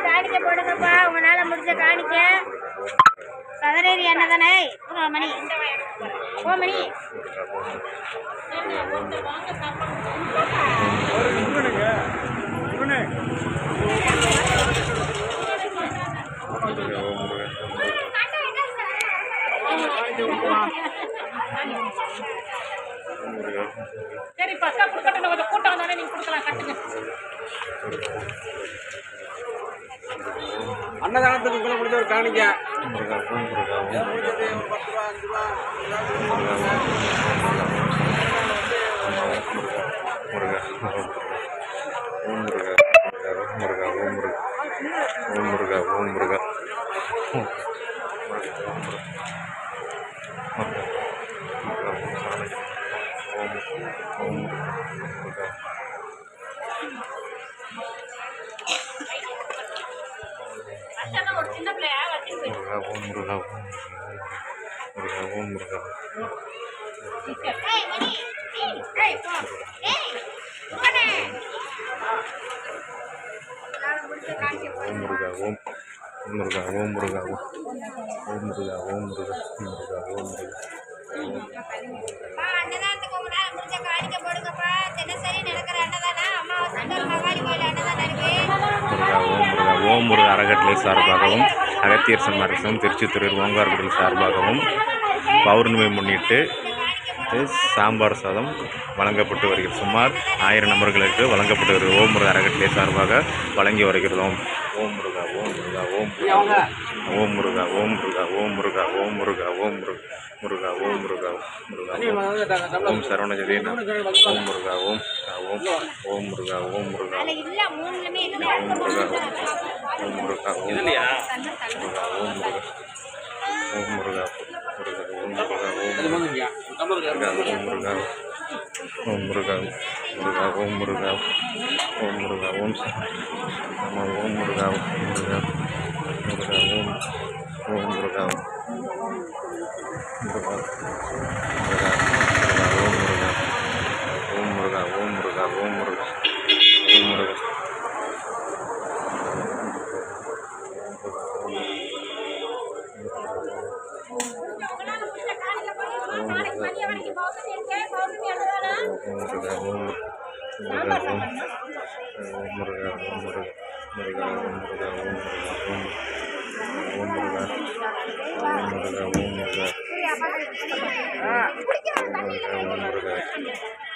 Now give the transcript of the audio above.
காணிக்க போடுங்கப்பா, உங்களால முடிஞ்ச காணிக்க. சதுரேரி அண்ணதானே மணி மணி சரி பக்கா கொடுக்கட்டும், கொஞ்சம் கூட்டம் வந்தானே நீங்க கொடுக்கலாம், கட்டுங்க. அன்னதானத்துக்கு உங்களை முடிஞ்ச ஒரு காணிக்க ஓமுருக அறக்கட்டளை சார்பாகவும் அகத்தியர் சன்மார்க்கம் திருச்சித்துறை ஓங்கார்குடில் சார்பாகவும் பௌர்ணமி முன்னிட்டு சாம்பார் சாதம் வழங்கப்பட்டு வருகிறது. சுமார் 1000 நபர்களுக்கு வழங்கப்பட்டு வருகிறது. ஓமுருக அறக்கட்டளை சார்பாக வழங்கி வருகிறோம். ஓம் முருகா ஓம் முருகா ஓம் ஓம் முருகா ஓம் முருகா ஓம் முருகா ஓம் முருகா ஓம் முருகா ஓம் முருகா முருகா ஓம் சரவணஜதி ஓம் முருகா ஓம் ஓம் ஓம் முருகா ஓம் முருகா ஓம் முருகா ஓம் முருகா ஓம் முருகா ஓம் முருகா ஓம் முருகா ஓம் முருகா ஓம் முருகா ஓம் முருகா முருகா ஓம் முருகா ஓம் முருகா ஓம் ஓம் முருகா முருகா முருகா ஓம் ஓம் முருகா முருகா ஓம் முருகா ஓம் முருகா ஓம் முருகா ஓம் முருகா முருகா